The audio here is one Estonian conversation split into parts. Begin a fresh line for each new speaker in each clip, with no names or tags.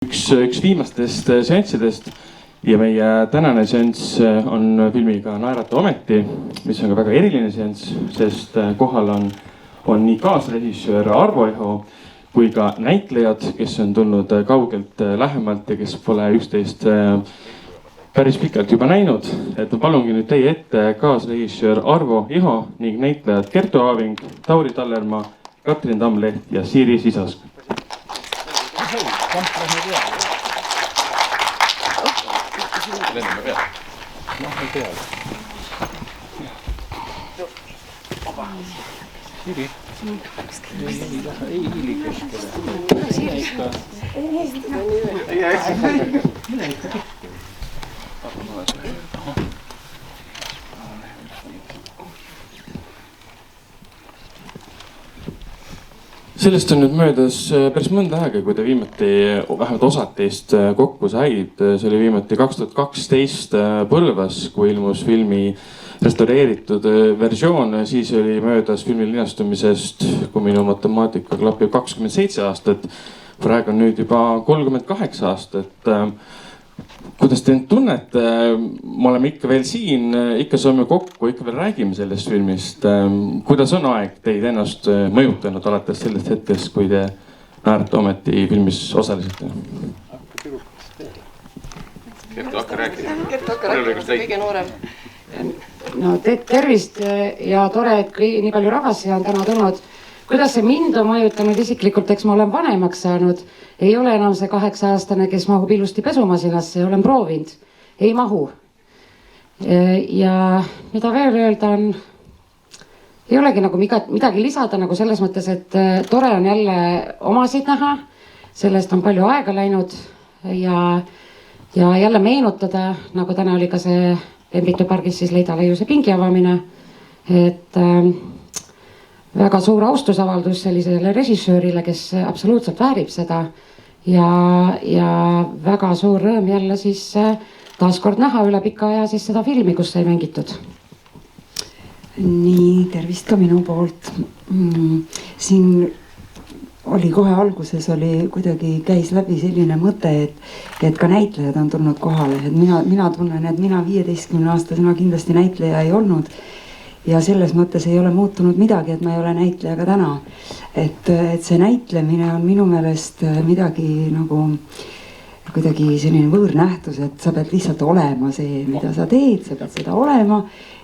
üks viimastest seanssidest ja meie tänane seanss on filmiga Naerata ometi, mis on ka väga eriline seanss, sest kohal on nii kaasrežissöör Arvo Eho kui ka näitlejad, kes on tulnud kaugelt lähemalt ja kes pole üksteist päris pikalt juba näinud. Et ma palungi nüüd teie ette kaasrežissöör Arvo Eho ning näitlejad Kertu Aaving, Tauri Tallermaa, Katrin Tammleht ja Siiri Sisask.
Lendame peale.
Ei peale. Siri. Ei hiili keskele. Mine ikka keskele.
Sellest on nüüd möödas päris mõnda aega, kui te viimati, vähemalt osad teist kokku said. See oli viimati 2012 Põlvas, kui ilmus filmi restaureeritud versioon. Siis oli möödas filmi linastumisest, kui minu matemaatika klapib, 27 aastat. Praegu on nüüd juba 38 aastat. Kuidas te end tunnete? Me oleme ikka veel siin, ikka saame kokku, ikka veel räägime sellest filmist. Kuidas on aeg teid ennast mõjutanud alates sellest hetkest, kui te Naerata ometi filmis osalesite?
Kertu, hakka rääkida.
Kertu, hakka rääkida, kõige noorem.
No tervist ja tore, et nii palju rahvas siia on täna tulnud. Kuidas see mind on mõjutanud isiklikult, eks ma olen vanemaks saanud. Ei ole enam see 8-aastane, kes mahub ilusti pesumasinasse, olen proovinud. Ei mahu. Ja mida veel öelda on, ei olegi nagu midagi lisada nagu selles mõttes, et tore on jälle omasid näha. Sellest on palju aega läinud ja jälle meenutada, nagu täna oli ka see Lembitu pargis siis Leida Leiuse pingi avamine. Et väga suur austusavaldus sellisele režissöörile, kes absoluutselt väärib seda ja väga suur rõõm jälle siis taaskord näha üle pika aja siis seda filmi, kus sai mängitud.
Nii, tervist ka minu poolt. Siin oli kohe alguses kuidagi käis läbi selline mõte, et ka näitlejad on tulnud kohale. Et mina tunnen, et mina 15-aastasena kindlasti näitleja ei olnud. Ja selles mõttes ei ole muutunud midagi, et ma ei ole näitleja ka täna. Et see näitlemine on minu meelest midagi nagu kuidagi selline võõrnähtus, et sa pead lihtsalt olema see, mida sa teed, sa pead seda olema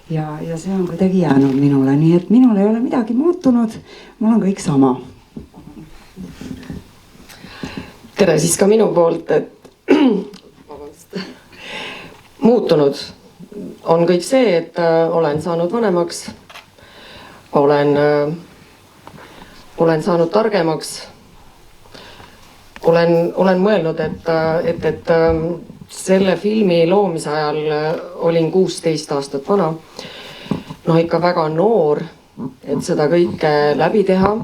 ja see on kuidagi jäänud minule. Nii et minul ei ole midagi muutunud, mul on kõik sama.
Tere siis ka minu poolt, et muutunud on kõik see, et olen saanud vanemaks, olen saanud targemaks, olen mõelnud, et selle filmi loomise ajal olin 16 aastat vana. No ikka väga noor, et seda kõike läbi teha,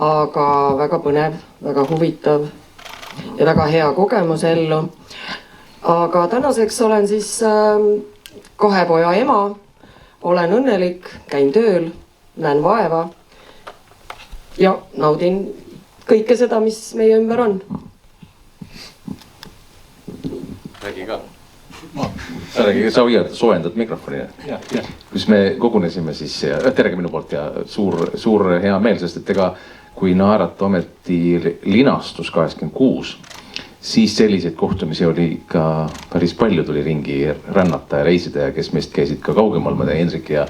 aga väga põnev, väga huvitav ja väga hea kogemus ellu. Aga tänaseks olen siis 2 poja ema, olen õnnelik, käin tööl, näen vaeva ja naudin kõike seda, mis meie ümber on.
Räägi ka. Sa hoiad soojendad mikrofoni. Kus me kogunesime siis, tere minu poolt ja suur hea meel, sest et ega kui Naerata ometi linastus 86, siis selliseid kohtumisi oli ikka päris palju, tuli ringi rännata ja reisida ja kes meist käisid ka kaugemal, ma tean, Hendrik ja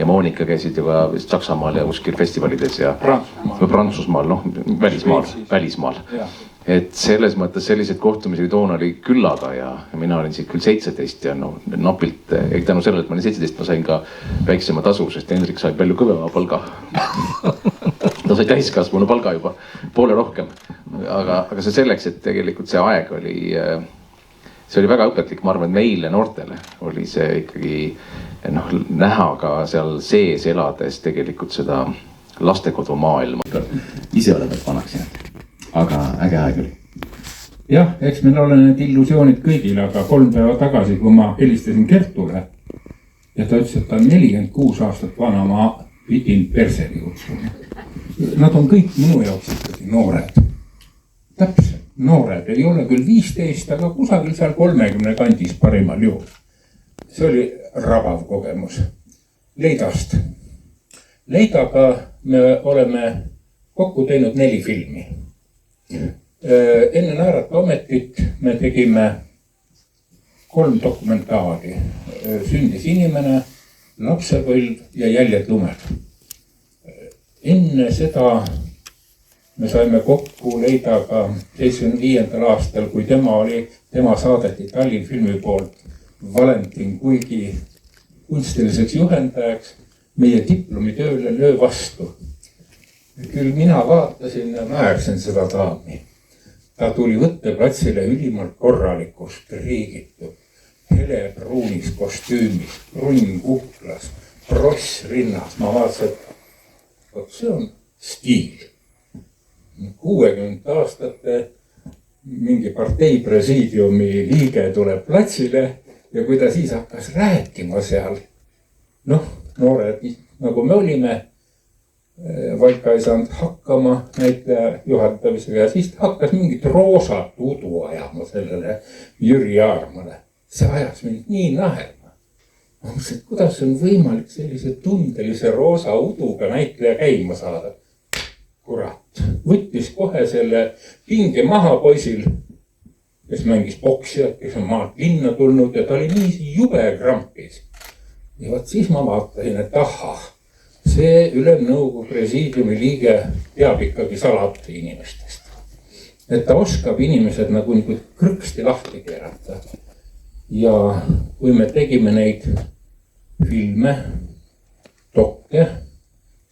Monika käisid ju ka Saksamaal ja kuskil festivalides ja Prantsusmaal, noh välismaal. Et selles mõttes sellised kohtumisi toona oli küllaga ja mina olin siit küll 17 ja napilt, tänu sellele, et ma olin 17, ma sain ka väiksema tasu, sest Hendrik sai palju kõvema palga. Ta sai täiskasvanu palga juba poole rohkem, aga see selleks, et tegelikult see aeg oli, see oli väga õpetlik, ma arvan, et meile noortele oli see ikkagi näha ka seal sees elades tegelikult seda lastekodu maailma.
Ise oled vanaks jäänud, aga äge aeg oli. Jah, eks meil ole need illusioonid kõigil, aga 3 päeva tagasi, kui ma helistasin Kertule ja ta ütles, et ta on 46 aastat vana, ma pidin perseri utsuma. Nad on kõik minu jaoks ikkagi noored. Täpselt. noored, ei ole küll 15, aga kusagil seal 30 kandis parimal juhul. See oli rabav kogemus. Leidast. Leidaga me oleme kokku teinud 4 filmi. Enne Naerata ametit me tegime 3 dokumentaali. Sündis inimene, lapsepõlv ja Jäljed lumel. Enne seda me saime kokku Leidaga 75. aastal, kui tema saadeti Tallinn filmi poolt Valentin Kuigi kunstiliseks juhendajaks meie diplomitööle Löö vastu. Küll mina vaatasin ja naersin seda daami. Ta tuli võtteplatsile ülimalt korralikust riigitud, helepruunis kostüümis, prunn kuklas, pross rinnas. Ma vaatasin, et see on stiil. 60 aastate mingi partei presiidiumi liige tuleb platsile ja kui ta siis hakkas rääkima seal, noored nagu me olime, Vaika ei saanud hakkama näitleja juhatamisega ja siis ta hakkas mingit roosat udu ajama sellele Jüri Jaarmale. See ajas mind nii naerma. Ma mõtlesin, et kuidas on võimalik sellise tundelise roosa uduga näitleja käima saada. Kurat, võttis kohe selle pinge maha poisil, kes mängis poksijat, kes on maalt linna tulnud ja ta oli nii jube krampis. Ja võt siis ma vaatasin, et ahah, see ülemnõukogu presiidiumi liige teab ikkagi salati inimestest. Et ta oskab inimesed nagu krõksti lahti keerata. Ja kui me tegime neid filme, dokke,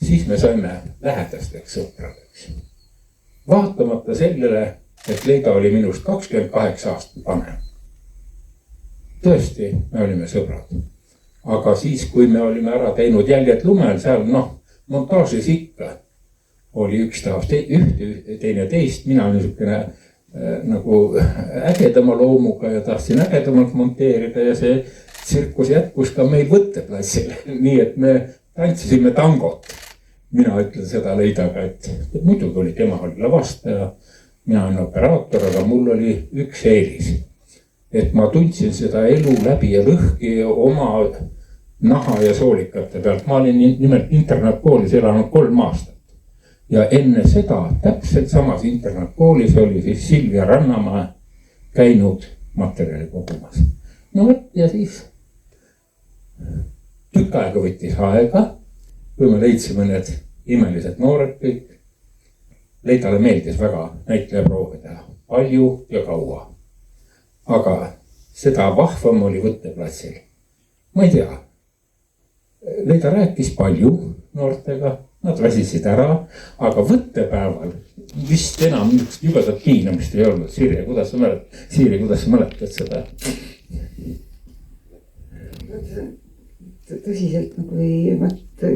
siis me saime lähedasteks sõpradeks. Vaatamata sellele, et Leida oli minust 28 aastat vanem. Tõesti, me olime sõbrad. Aga siis, kui me olime ära teinud Jäljed lumel, seal montaažis ikka oli üks tahab ühte, teine teist. Mina niisugune nagu ägedama loomuga ja tahtsin ägedamalt monteerida ja see tsirkus jätkus ka meil võtteplatsil. Nii et me tantsisime tangot. Mina ütlen seda Leidaga, et muidugi oli tema oli lavastaja, mina olen operaator, aga mul oli üks eelis. Et ma tundsin seda elu läbi ja lõhki oma naha ja soolikate pealt. Ma olin nimelt internaatkoolis elanud 3 aastat. Ja enne seda täpselt samas internaatkoolis oli siis Silvia Rannamäe käinud materjali kogumas. Ja siis tükk aega võttis aega, kui me leidsime need imelised noored kõik. Leidale meeldis väga näitlejaproovi teha. Palju ja kaua. Aga seda vahvam oli võtteplatsil. Ma ei tea. Leida rääkis palju noortega, nad väsisid ära, aga võttepäeval vist enam jubedat piinamist ei olnud. Siiri, kuidas sa mäletad seda?
Tõsiselt nagu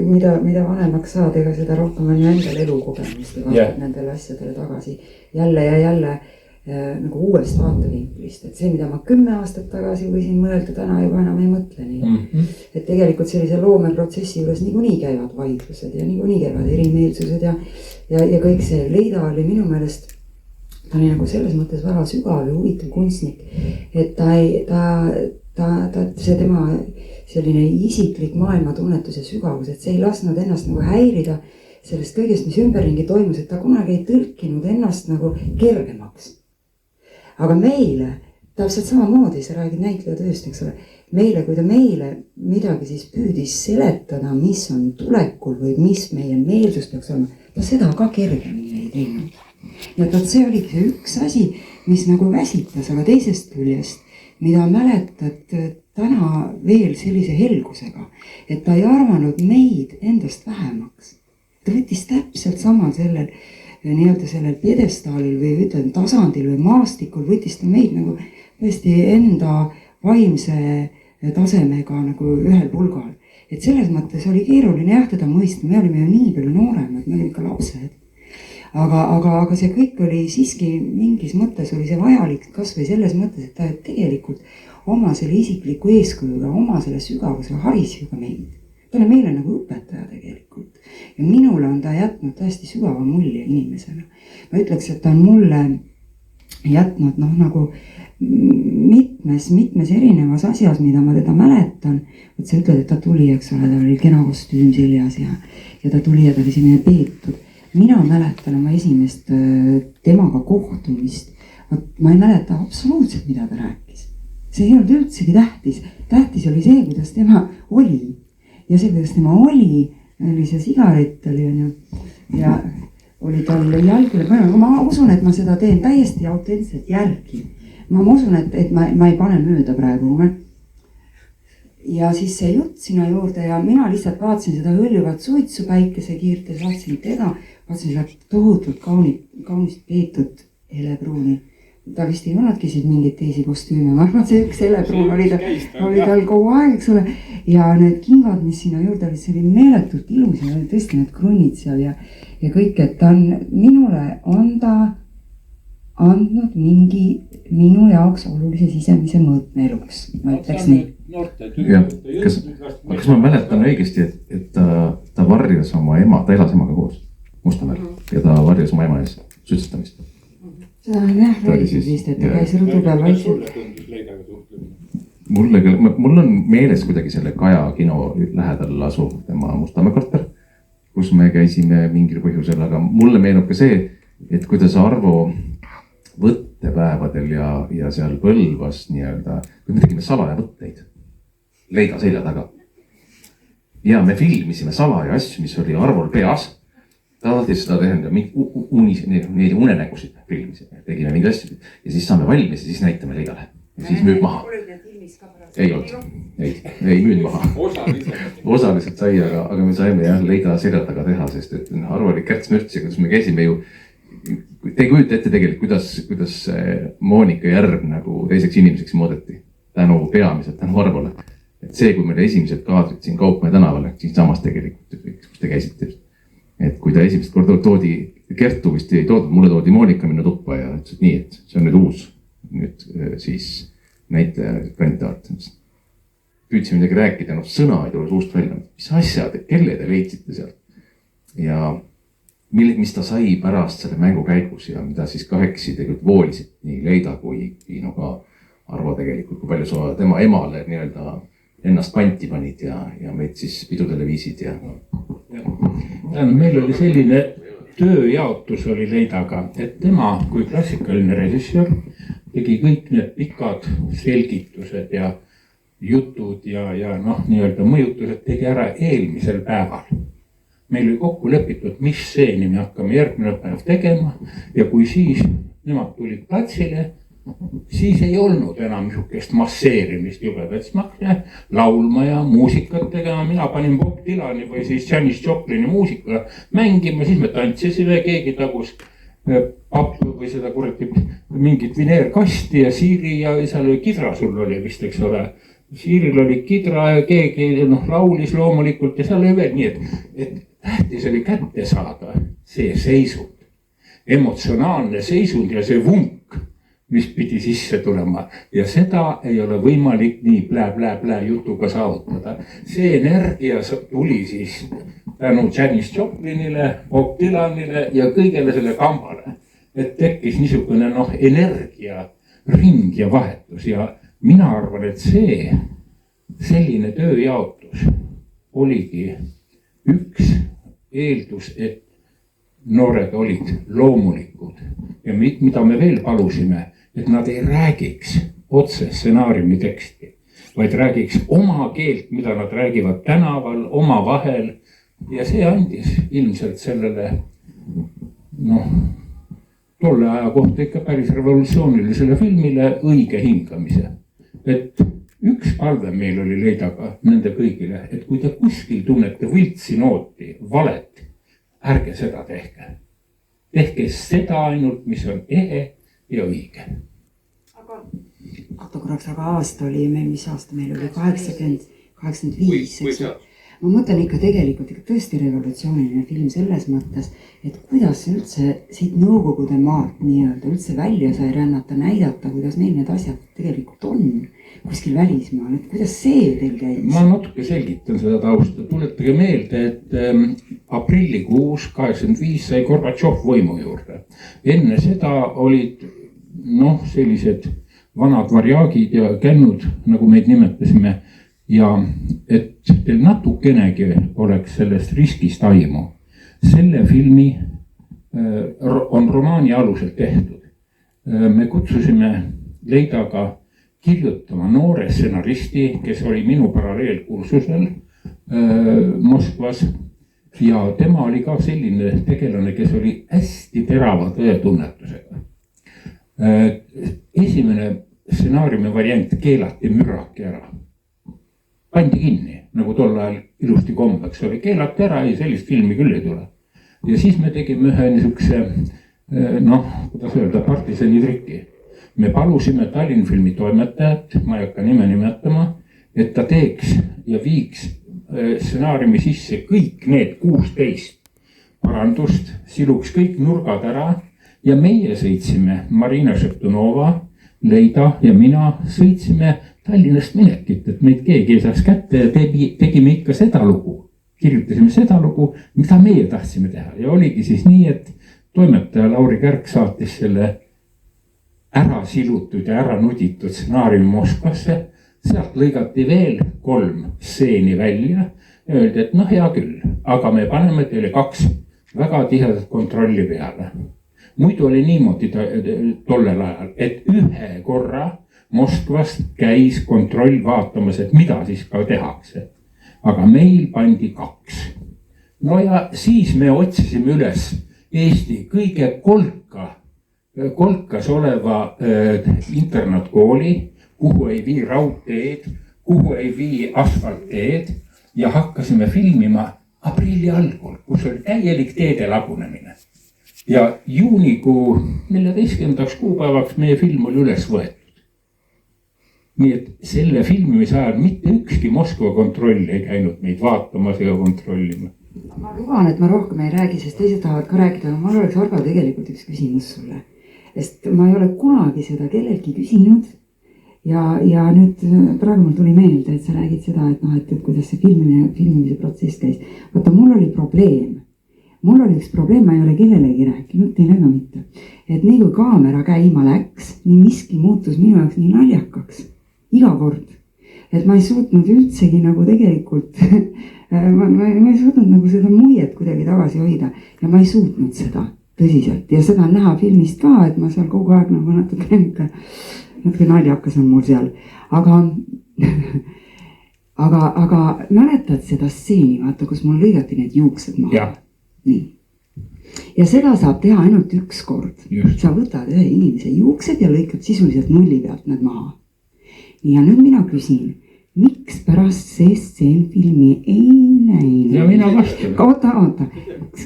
mida vanemaks saad, ega seda rohkem on ju endal elukogemust ja vaatad nendele asjadele tagasi jälle ja jälle nagu uuest vaatevinklist, et see, mida ma 10 aastat tagasi võisin mõelda, täna juba enam ei mõtle nii. Et tegelikult sellise loomeprotsessi juures niikuinii käivad vaidlused ja niikuinii käivad erimeelsused ja kõik see. Leida oli minu meelest, ta oli nagu selles mõttes väga sügav ja huvitav kunstnik, et see tema selline isiklik maailmatunnetus ja sügavus, et see ei lasknud ennast nagu häirida sellest kõigest, mis ümberringi toimus, et ta kunagi ei tõlkinud ennast nagu kergemaks. Aga meile, täpselt samamoodi, sa räägid näitlejatööst, eks ole, meile, kui ta meile midagi siis püüdis seletada, mis on tulekul või mis meie meelsus peaks olema, ta seda ka kergemini ei teinud. Ja see oligi see üks asi, mis nagu väsitas, aga teisest küljest, mida mäletad täna veel sellise helgusega, et ta ei arvanud meid endast vähemaks. Ta võttis täpselt sama sellel pjedestaalil või ütleme tasandil või maastikul, võttis ta meid nagu tõesti enda vaimse tasemega nagu ühel pulgal. Et selles mõttes oli keeruline jah teda mõista, me olime ju nii palju nooremad, me olime ka lapsed. Aga see kõik oli siiski mingis mõttes oli see vajalik kas või selles mõttes, et ta tegelikult oma selle isikliku eeskujuga, oma selle sügavusega haris ju ka meid. Ta oli meile nagu õpetaja tegelikult. Ja minule on ta jätnud täiesti sügava mulje inimesena. Ma ütleks, et ta on mulle jätnud noh, nagu mitmes erinevas asjas, mida ma teda mäletan. Vot sa ütled, et ta tuli, eks ole, ta oli kena kostüüm seljas ja ta tuli ja ta oli selline peetud. Mina mäletan oma esimest temaga kohtumist. Ma ei mäleta absoluutselt, mida ta rääkis. See ei olnud üldsegi tähtis. Tähtis oli see, kuidas tema oli. Ja see, kuidas tema oli see sigaret oli ja oli tal jalgile pannud. Ma usun, et ma seda teen täiesti autentselt järgi. Ma usun, et ma ei pane mööda praegu. Ja siis see jutt sinna juurde ja mina lihtsalt vaatasin seda hõljuvat suitsu päikese kiirtes, vaatasin teda, vaatasin seda tohutult kaunist peetud helepruuni. Ta vist ei olnudki siin mingeid teisi kostüüme, ma arvan, see üks helepruun oli tal kogu aeg, eks ole. Ja need kingad, mis sinna juurde olid, see oli meeletult ilus ja tõesti need krunnid seal ja kõik, et minule on ta andnud minu jaoks olulise sisemise mõõtme eluks, ma ütleks nii.
Kas ma mäletan õigesti, et ta varjas oma ema, ta elas emaga koos Mustamäel ja ta varjas oma ema ees suitsetamist?
Seda on jah räägitud vist, et ta käis rõdu peal vaikselt.
Mul on meeles kuidagi selle Kaja kino lähedal asuv tema Mustamäe korter, kus me käisime mingil põhjusel, aga mulle meenub ka see, et kuidas Arvo võttepäevadel ja seal Põlvas nii-öelda, kui me tegime salaja võtteid Leida selja taga. Ja me filmisime salaja asju, mis oli Arvol peas. Ta tahtis seda teha, neid unenägusid filmisime, tegime mingi asju ja siis saame valmis ja siis näitame Leidale. Ja siis müüb maha. Ei olnud, ei müüd maha. Osaliselt sai, aga me saime jah Leida selja taga teha, sest et Arvo oli kärtsmürts ja kuidas me käisime ju. Te ei kujuta ette tegelikult, kuidas Moonika Järv nagu teiseks inimeseks moodeti peamiselt tänu Arvole. Et see, kui meil esimesed kaadrid siin Kaupmäe tänavale, siin samas tegelikult, kus te käisite. Et kui ta esimest korda toodi, Kertu vist ei toodud, mulle toodi Moonika minu tuppa ja ütles, et nii, et see on nüüd uus siis näitaja kandidaat. Püüdsime midagi rääkida, sõna ei tule suust välja, mis asjad, kelle te leidsite seal. Ja mis ta sai pärast selle mängu käigus ja mida siis kahekesi tegelikult voolisid nii Leida kui ka Arvo tegelikult, kui palju sa tema emale nii-öelda ennast panti panid ja meid siis pidudele viisid ja.
Meil oli selline tööjaotus oli Leidaga, et tema kui klassikaline režissöör tegi kõik need pikad selgitused ja jutud ja nii-öelda mõjutused tegi ära eelmisel päeval. Meil oli kokku lepitud, mis seeni me hakkame järgmine päev tegema ja kui siis nemad tulid platsile, siis ei olnud enam niisugust masseerimist jubedalt, siis ma hakkasin laulma ja muusikat tegema, mina panin Bob Dylani või siis Janis Joplini muusika mängima, siis me tantsisime, keegi tagus pappu või seda kuradi mingit vineerkasti ja Siiri ja seal oli kidra, sul oli vist, eks ole. Siiril oli kidra ja keegi laulis loomulikult ja seal oli veel nii, et tähtis oli kätte saada see seisund, emotsionaalne seisund ja see vunk, mis pidi sisse tulema ja seda ei ole võimalik nii plää jutuga saavutada. See energia tuli siis tänu Janis Joplinile, Bob Dylanile ja kõigele selle kambale, et tekkis niisugune energia ring ja vahetus ja mina arvan, et selline tööjaotus oligi üks eeldus, et noored olid loomulikud ja mida me veel palusime, et nad ei räägiks otse stsenaariumi teksti, vaid räägiks oma keelt, mida nad räägivad tänaval, oma vahel ja see andis ilmselt sellele tolle aja kohta ikka päris revolutsioonilisele filmile õige hingamise. Et üks palve meil oli Leidaga nende kõigile, et kui te kuskil tunnete võltsi nooti, valet, ärge seda tehke. Tehke seda ainult, mis on ehe ja õige.
Oota korraks, aga aasta oli meil, mis aasta meil oli? 85. Ma mõtlen ikka tegelikult ikka tõesti revolutsiooniline film selles mõttes, et kuidas üldse siit Nõukogude maalt nii-öelda üldse välja sai rännata, näidata, kuidas meil need asjad tegelikult on kuskil välismaal, et kuidas see teil käis?
Ma natuke selgitan seda tausta. Tuletage meelde, et aprillikuus 85 sai Gorbatšov võimu juurde. Enne seda olid noh, sellised vanad varjaagid ja kännud, nagu meid nimetasime. Ja et teil natukenegi oleks sellest riskist aimu. Selle filmi on romaani alusel tehtud. Me kutsusime Leidaga kirjutama noore stsenaristi, kes oli minu paralleelkursusel Moskvas. Ja tema oli ka selline tegelane, kes oli hästi terava tõetunnetusega. Esimene stsenaariumi variant keelati müraki ära. Pandi kinni, nagu tol ajal ilusti kombeks oli. Keelati ära, ei sellist filmi küll ei tule. Ja siis me tegime ühe niisuguse, noh, kuidas öelda, partisani triki. Me palusime Tallinna filmi toimetajat, ma ei hakka nime nimetama, et ta teeks ja viiks stsenaariumi sisse kõik need 16 parandust, siluks kõik nurgad ära ja meie sõitsime, Marina Šeptunova, Leida ja mina sõitsime Tallinnast minekit, et meid keegi ei saaks kätte ja tegime ikka seda lugu. Kirjutasime seda lugu, mida meie tahtsime teha ja oligi siis nii, et toimetaja Lauri Kärk saatis selle ära silutud ja ära nuditud stsenaariumi Moskvasse. Sealt lõigati veel 3 stseeni välja ja öeldi, et noh, hea küll, aga me paneme teile 2 väga tihedat kontrolli peale. Muidu oli niimoodi tollel ajal, et ühe korra Moskvast käis kontroll vaatamas, et mida siis ka tehakse. Aga meil pandi 2. No ja siis me otsisime üles Eesti kõige kolkas oleva internatkooli, kuhu ei vii raudteed, kuhu ei vii asfaltteed ja hakkasime filmima aprilli algul, kus oli täielik teede lagunemine. Ja juunikuu 14. kuupäevaks meie film oli üles võetud. Nii et selle filmimise ajal mitte ükski Moskva kontroll ei käinud meid vaatamas ega kontrollima.
Ma luban, et ma rohkem ei räägi, sest teised tahavad ka rääkida, aga mul oleks Argo tegelikult üks küsimus sulle. Sest ma ei ole kunagi seda kellelgi küsinud. Ja nüüd praegu mul tuli meelde, et sa räägid seda, et kuidas see filmimise protsess käis. Vaata, mul oli probleem. Mul oli üks probleem, ma ei ole kellelegi rääkinud, teile ka mitte. Et nii kui kaamera käima läks, nii miski muutus minu jaoks nii naljakaks. Iga kord. Et ma ei suutnud üldsegi nagu tegelikult, ma ei suutnud nagu seda muiet kuidagi tagasi hoida. Ja ma ei suutnud seda tõsiselt. Ja seda on näha filmist ka, et ma seal kogu aeg nagu natuke naljakas on mul seal, aga mäletad seda stseeni, vaata, kus mul lõigati need juuksed maha. Nii. Ja seda saab teha ainult üks kord. Just. Sa võtad ühe inimese juuksed ja lõikad sisuliselt nulli pealt need maha. Ja nüüd mina küsin, miks pärast see stseen filmi ei näinud?
Ja mina vastan.
Oota.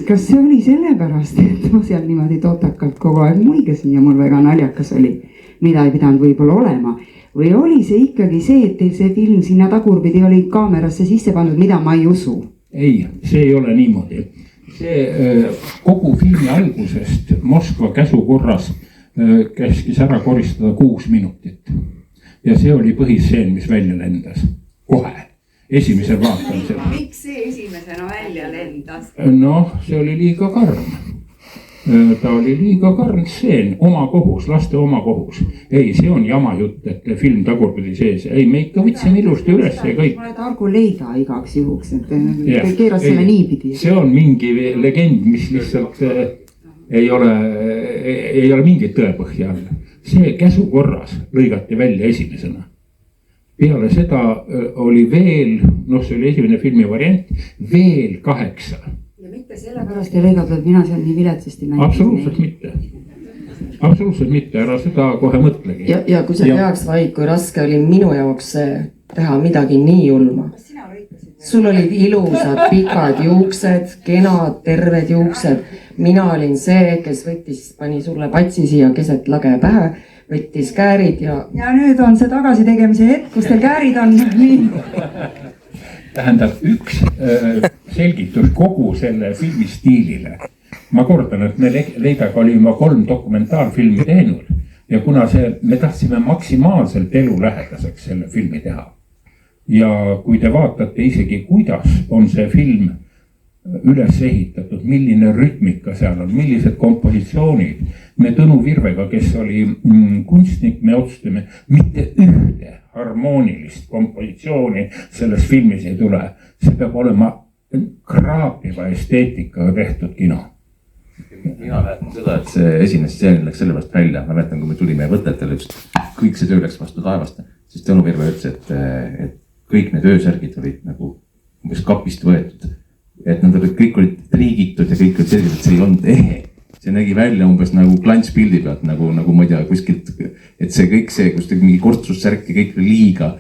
Kas see oli sellepärast, et ma seal niimoodi totakalt kogu aeg muigasin ja mul väga naljakas oli? Mida ei pidanud võib-olla olema. Või oli see ikkagi see, et teil see film sinna tagurpidi oli kaamerasse sisse pandud, mida ma ei usu?
Ei, see ei ole niimoodi. See kogu filmi algusest Moskva käsukorras käskis ära koristada 6 minutit. Ja see oli põhisseen, mis välja lendas. Kohe. Esimesel vaatamisel.
Miks see esimesena välja lendas?
Noh, see oli liiga karm. Ta oli liiga karm stseen, oma kohus, laste oma kohus. Ei, see on jama jutt, et film tagurpidi sees. Ei, me ikka võtsime ilusti üles ja kõik.
Ma oled Argo Leida igaks juhuks, et keeras selle niipidi.
See on mingi legend, mis lihtsalt ei ole mingit tõepõhja all. See käsukorras lõigati välja esimesena. Peale seda oli veel, see oli esimene filmi variant, veel 8.
Ja mitte sellepärast ei lõigatud, et mina seal nii viletsasti mängisin.
Absoluutselt mitte, ära seda kohe mõtlegi.
Ja kui sa teaks, Vaid, kui raske oli minu jaoks teha midagi nii julma. Sul olid ilusad pikad juuksed, kenad, terved juuksed. Mina olin see, kes pani sulle patsi siia keset lage pähe, võttis käärid ja...
Ja nüüd on see tagasi tegemise hetk, kus teil käärid on nii...
Tähendab, üks selgitus kogu selle filmi stiilile. Ma kordan, et me Leidaga oli juba 3 dokumentaalfilmi teinud ja kuna me tahtsime maksimaalselt elulähedaseks selle filmi teha. Ja kui te vaatate isegi, kuidas on see film üles ehitatud, milline rütmika seal on, millised kompositsioonid. Me Tõnu Virvega, kes oli kunstnik, me otsustasime mitte ühte harmoonilist kompositsiooni selles filmis ei tule. See peab olema kraapiva esteetikaga tehtud kino.
Mina mäletan seda, et see esimene stseen läks sellepärast välja. Ma mäletan, kui me tulime võtetele, kõik see töö läks vastu taevast, siis Tõnu Virve ütles, et kõik need öösärgid olid nagu umbes kapist võetud. Et nad olid, kõik olid triigitud ja kõik olid selgelt, et see ei olnud ehe. See nägi välja umbes nagu klantspildi pealt, nagu ma ei tea, kuskilt, et see kõik see, kus mingi kortsussärk ja kõik liiga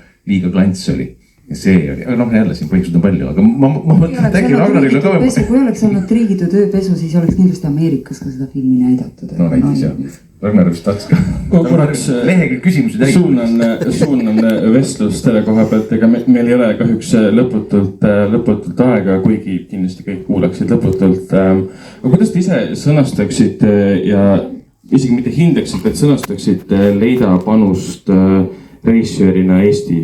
klants oli. Ja see oli, aga jälle siin põhjused on palju, aga ma mõtlen, et äkki Ragnaril on ka veel.
Kui oleks olnud triigitud ööpesu, siis oleks kindlasti Ameerikas ka seda filmi näidatud.
No näitis jah. Ragnar vist tahtis ka.
Korraks
lehekülg küsimusi
suunan vestlust selle koha pealt, ega meil ei ole kahjuks lõputult aega, kuigi kindlasti kõik kuulaksid lõputult. Aga kuidas te ise sõnastaksid ja isegi mitte hindaksid, et sõnastaksid Leida panust režissöörina Eesti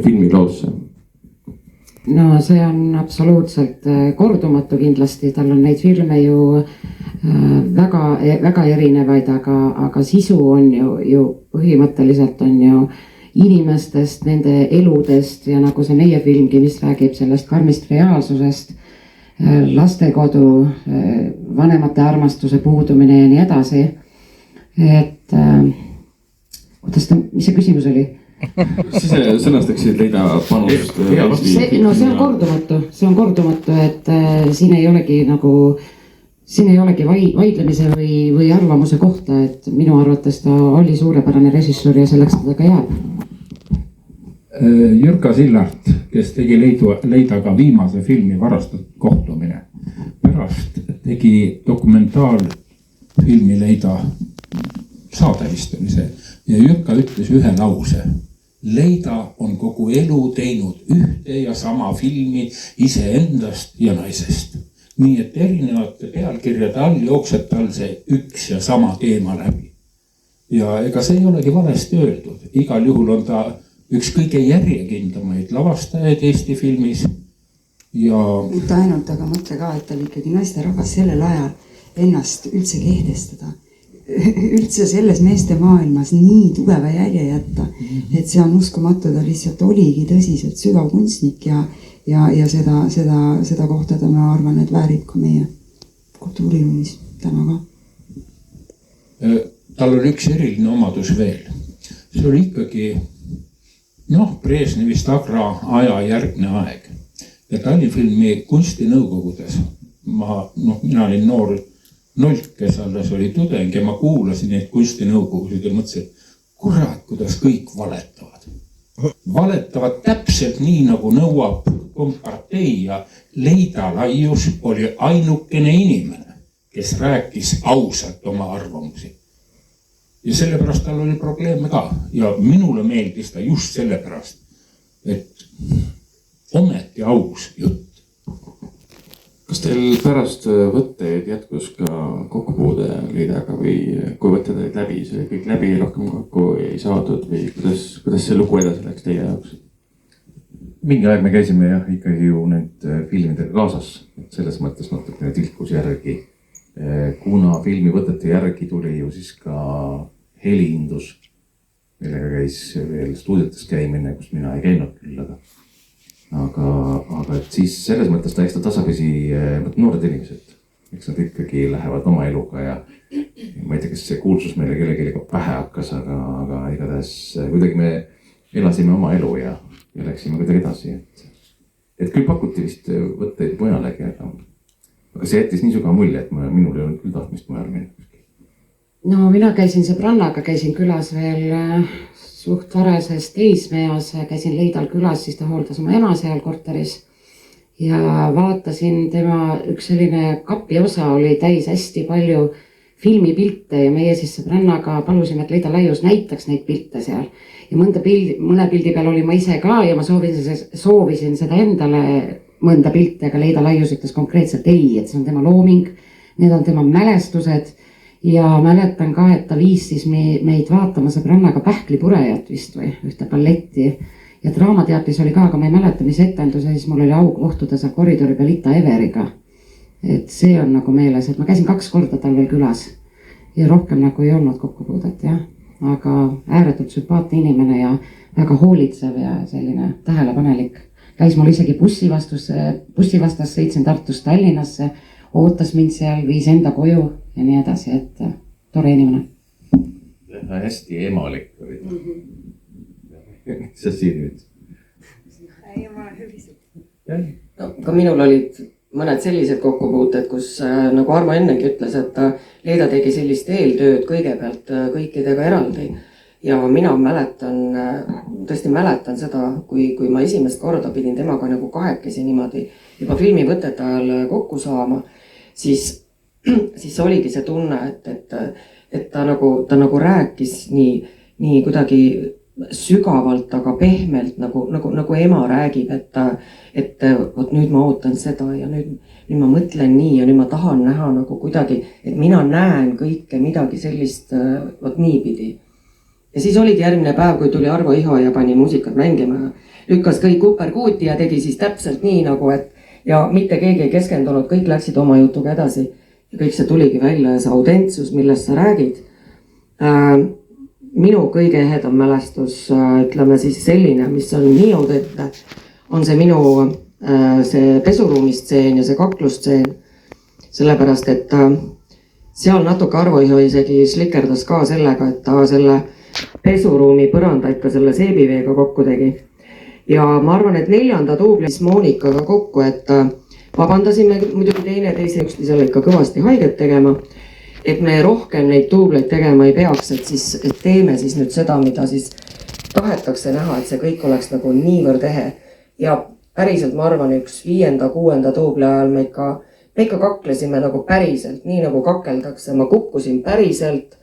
filmiloosse?
No see on absoluutselt kordumatu kindlasti, tal on neid filme ju väga erinevaid, aga sisu on ju põhimõtteliselt on ju inimestest, nende eludest ja nagu see meie filmgi, mis räägib sellest karmist reaalsusest, lastekodu, vanemate armastuse puudumine ja nii edasi. Et mis see küsimus oli?
Siis sõnastaksid Leida panust?
See on kordumatu, et siin ei olegi vaidlemise või arvamuse kohta, et minu arvates ta oli suurepärane režissöör ja selleks ta ka jääb.
Jürka Sillart, kes tegi Leidaga viimase filmi Varastatud kohtumine, pärast tegi dokumentaalfilmi Leida saade vist oli see ja Jürka ütles ühe lause. Leida on kogu elu teinud ühte ja sama filmi iseendast ja naisest. Nii et erinevate pealkirjade all jookseb tal see üks ja sama teema läbi. Ja ega see ei olegi valesti öeldud. Igal juhul on ta üks kõige järjekindlamaid lavastajaid Eesti filmis. Ja
mitte ainult, aga mõtle ka, et tal ikkagi naisterahvas sellel ajal ennast üldse kehtestada. Üldse selles meeste maailmas nii tugeva jälje jätta, et see on uskumatu, ta lihtsalt oligi tõsiselt sügav kunstnik ja seda kohta ta ma arvan, et väärib ka meie kultuuriruumis täna ka.
Tal oli üks eriline omadus veel. See oli ikkagi Brežnevist Agra aja järgne aeg. Ja Tallinnfilmi kunstinõukogudes mina olin noor Nolk, kes alles oli tudeng ja ma kuulasin neid kunstinõukogusid ja mõtlesin, kurat, kuidas kõik valetavad. Valetavad täpselt nii, nagu nõuab kompartei ja Leida Laius oli ainukene inimene, kes rääkis ausalt oma arvamusi. Ja sellepärast tal oli probleeme ka ja minule meeldis ta just sellepärast, et ometi aus jutt.
Kas teil pärast võtteid jätkus ka kokkupuude Leidaga või kui võtted olid läbi, see oli kõik läbi, rohkem kokku ei saadud või kuidas see lugu edasi läks teie jaoks?
Mingi aeg me käisime ikkagi ju need filmidega kaasas, selles mõttes natukene tilkus järgi. Kuna filmivõtete järgi tuli ju siis ka heliindus, millega käis veel stuudiotes käimine, kus mina ei käinud küll, aga et siis selles mõttes ta tasapisi noored inimesed, eks nad ikkagi lähevad oma eluga ja ma ei tea, kas see kuulsus meile kellelegi pähe hakkas, aga igatahes kuidagi me elasime oma elu ja läksime kuidagi edasi, et küll pakuti vist võtteid mujalegi, aga see jättis nii sügav mulje, et minul ei olnud küll tahtmist mujal minna.
No mina käisin sõbrannaga, käisin külas veel suht varases teismeas, käisin Leidal külas, siis ta hooldas oma ema seal korteris ja vaatasin tema üks selline kapiosa oli täis hästi palju filmipilte ja meie siis sõbrannaga palusime, et Leida Laius näitaks neid pilte seal ja mõne pildi peal oli ma ise ka ja ma soovisin seda endale mõnda pilti, aga Leida Laius ütles konkreetselt ei, et see on tema looming, need on tema mälestused. Ja mäletan ka, et ta viis siis meid vaatama sõbrannaga Pähklipurejat vist või ühte balletti. Ja Draamateatris oli ka, aga ma ei mäleta, mis etendus ja siis mul oli au kohtuda seal koridori peal Ita Everiga. et see on nagu meeles, et ma käisin 2 korda tal veel külas ja rohkem nagu ei olnud kokkupuudet jah, aga ääretult sümpaatne inimene ja väga hoolitsev ja selline tähelepanelik. Käis mul isegi bussi vastas, sõitsin Tartust Tallinnasse, ootas mind seal, viis enda koju ja nii edasi, et tore inimene.
Hästi emalik oli. Mis sa siin nüüd?
Ei, ma olen hyvissä.
No, ka minul olid mõned sellised kokkupuuted, kus nagu Armo ennegi ütles, et Leeda tegi sellist eeltööd kõigepealt kõikidega eraldi. Ja mina tõesti mäletan seda, kui ma esimest korda pidin temaga nagu kahekesi niimoodi juba filmivõtete ajal kokku saama, siis oligi see tunne, et ta nagu rääkis nii kuidagi sügavalt, aga pehmelt, nagu ema räägib, et vot nüüd ma ootan seda ja nüüd ma mõtlen nii ja nüüd ma tahan näha nagu kuidagi, et mina näen kõike midagi sellist vot niipidi. Ja siis oligi järgmine päev, kui tuli Arvo Iho ja pani muusikat mängima, lükkas kõik uperkuuti ja tegi siis täpselt nii nagu, et ja mitte keegi ei keskendunud, kõik läksid oma jutuga edasi ja kõik see tuligi välja ja see autentsus, millest sa räägid. Minu kõige ehedam mälestus, ütleme siis selline, mis on nii autentne, on see minu see pesuruumistseen ja see kaklustseen. Sellepärast, et seal natuke Arvo Iho isegi slikerdas ka sellega, et ta selle pesuruumi põranda ikka selle seebiveega kokku tegi. Ja ma arvan, et 4. duublis Monikaga kokku, et vabandasime muidugi teineteise üksteisele ikka kõvasti haiget tegema. Et me rohkem neid duubleid tegema ei peaks, et teeme siis nüüd seda, mida siis tahetakse näha, et see kõik oleks nagu niivõrd ehe. Ja päriselt ma arvan, üks 5., 6. duubli ajal me ikka kaklesime nagu päriselt, nii nagu kakeldakse. Ma kukkusin päriselt,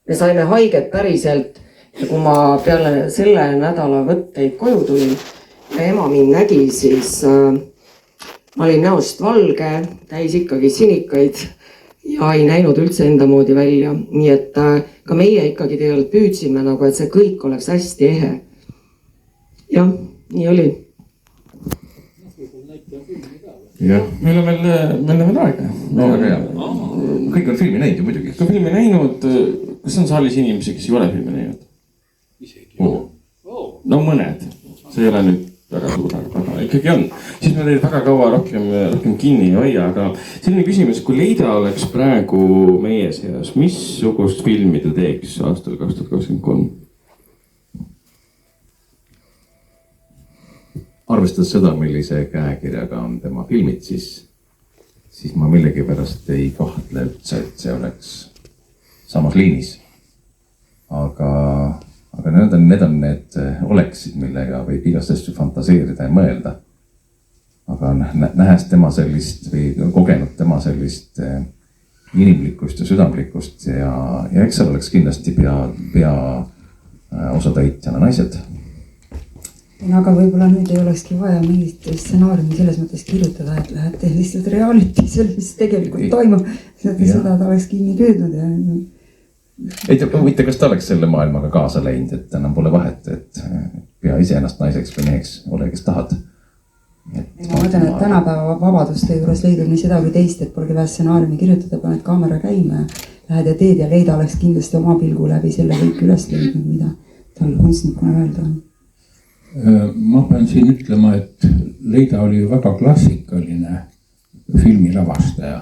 me saime haiget päriselt ja kui ma peale selle nädala võtteid koju tulin ja ema mind nägi, siis ma olin näost valge, täis ikkagi sinikaid ja ei näinud üldse enda moodi välja. Nii et ka meie ikkagi tegelikult püüdsime nagu, et see kõik oleks hästi ehe. Jah, nii oli.
Ja, meil on veel aega.
Kõik on filmi näinud ju muidugi.
Ka filmi näinud, kas on saalis inimesi, kes ei ole filmi näinud? No mõned, see ei ole nüüd väga suur, aga ikkagi on. Siis me teid väga kaua rohkem kinni ei hoia, aga selline küsimus, kui Leida oleks praegu meie seas, missugust filmi ta teeks aastal 2023?
Arvestades seda, millise käekirjaga on tema filmid, siis ma millegipärast ei kahtle üldse, et see oleks samas liinis. Aga need on need oleksid, millega võib igast asju fantaseerida ja mõelda. Aga nähes tema sellist või kogenud tema sellist inimlikkust ja südamlikkust ja eks seal oleks kindlasti pea osatäitjana naised.
Aga võib-olla nüüd ei olekski vaja mingit stsenaariumi selles mõttes kirjutada, et lähete lihtsalt reality selle, mis tegelikult toimub. Seda ta oleks kinni püüdnud ja...
Ei huvita, kas ta oleks selle maailmaga kaasa läinud, et enam pole vahet, et pea ise ennast naiseks või meheks ole, kes tahad.
Ma mõtlen, et tänapäeva vabaduste juures leidub nii seda või teist, et polegi vaja stsenaariumi kirjutada, paned kaamera käima ja lähed ja teed ja Leida oleks kindlasti oma pilgu läbi selle kõik üles leidnud, mida tal kunstnikuna öelda on.
Ma pean siin ütlema, et Leida oli ju väga klassikaline filmilavastaja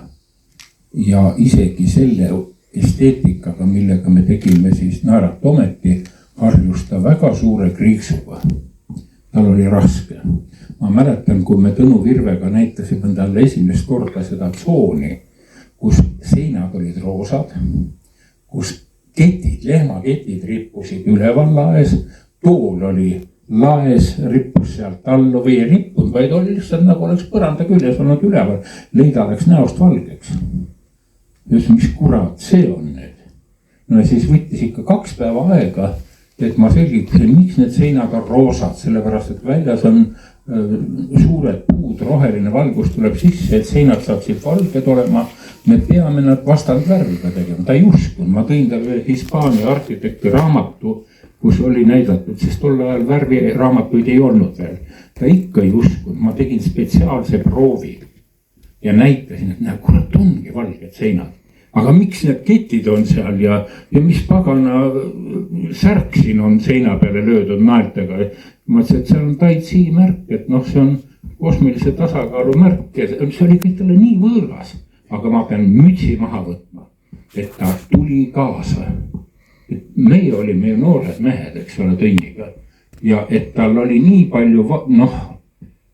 ja isegi selle esteetikaga, millega me tegime siis Naerat ometi, harjus ta väga suure kriiksuga. Tal oli raske. Ma mäletan, kui me Tõnu Virvega näitasime talle esimest korda seda tsooni, kus seinad olid roosad, kus lehmaketid rippusid üleval laes, tool oli laes, rippus sealt alla või ei rippunud, vaid oli lihtsalt nagu oleks põranda küljes olnud üleval. Leida läks näost valgeks. Just, mis kurat see on nüüd? No ja siis võttis ikka 2 päeva aega, et ma selgitasin, miks need seinaga roosad, sellepärast et väljas on suured puud, roheline valgus tuleb sisse, et seinad saaksid valged olema. Me peame nad vastandvärviga tegema. Ta ei uskunud, ma tõin talle Hispaania arhitekti raamatu, kus oli näidatud, sest tol ajal värviraamatuid ei olnud veel. Ta ikka ei uskunud, ma tegin spetsiaalse proovi. ja näitasin, et näe, kurat, ongi valged seinad. aga miks need ketid on seal ja mis pagana särk siin on seina peale löödud naeltega. ma ütlesin, et see on Tai Chi märk, et noh, see on kosmilise tasakaalu märk ja see oli kõik talle nii võõras, aga ma pean mütsi maha võtma, et ta tuli kaasa. et meie olime ju noored mehed, eks ole, Tõnniga ja et tal oli nii palju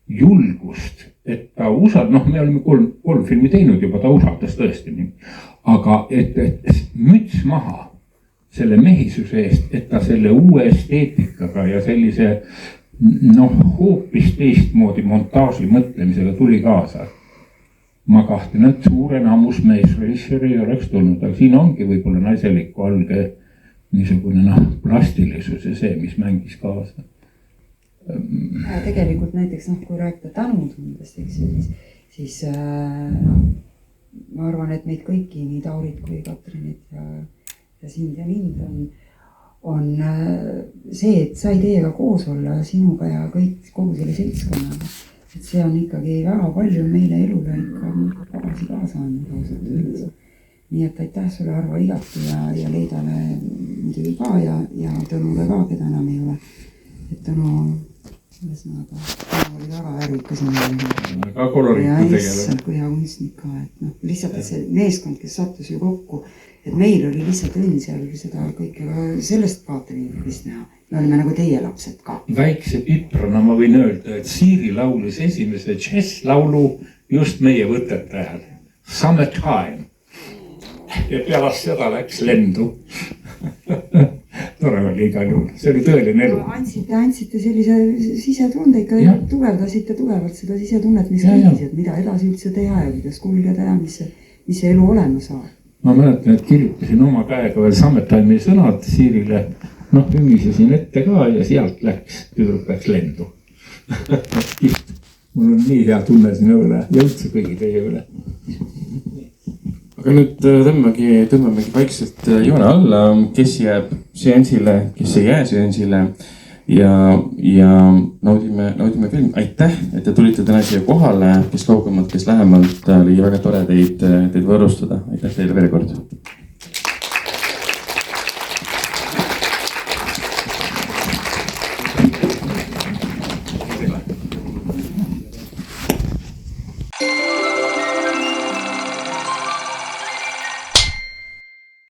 julgust, et ta me olime kolm filmi teinud juba, ta usaldas tõesti nii. aga et müts maha selle mehisuse eest, et ta selle uue esteetikaga ja sellise hoopis teistmoodi montaaži mõtlemisega tuli kaasa. ma kahtlen, et suur enamus meesrežissöör ei oleks tulnud, aga siin ongi võib-olla naiseliku alge niisugune plastilisus ja see, mis mängis kaasa.
Tegelikult näiteks kui rääkida tänutundest, siis ma arvan, et meid kõiki, nii Taurit kui Katrinit ja sind ja mind on see, et sai teiega koos olla, sinuga ja kogu selle seltskonnaga. Et see on ikkagi väga palju meile elule ikka tagasi kaasa andnud ausalt öeldes. Nii et aitäh sulle, Arvo, igati ja Leidale muidugi ka ja Tõnule ka, keda enam ei ole. Et Tõnu, ühesõnaga, oli väga värvikas.
Väga koloriitu tegelev.
Kui hea kunstnik ka, et lihtsalt see meeskond, kes sattus ju kokku, et meil oli lihtsalt õnn seal seda kõike sellest vaatevinklist näha. Me olime nagu teie lapsed ka. Väikse piprana ma võin öelda, et Siiri laulis esimese džässlaulu just meie võtete ajal. Summertime. Ja peast seda läks lendu. Tore oli igal juhul. See oli tõeline elu. Andsite sellise sisetunde ikka ja tugevdasite tugevalt seda sisetunnet, mis kõigis, et mida edasi üldse teha ja kuidas kulgeda ja mis see elu olema saab. Ma mäletan, et kirjutasin oma käega veel Summertime'i sõnad Siirile. Ümisesin ette ka ja sealt tüdruk läks lendu. Mul on nii hea tunne sinu üle ja üldse kõigi teie üle.
Aga nüüd tõmbamegi vaikselt joone alla, kes jääb seansile, kes ei jää seansile ja naudime film. Aitäh, et te tulite täna siia kohale, kes kaugemalt, kes lähemalt, oli väga tore teid võõrustada. Aitäh teile veel kord.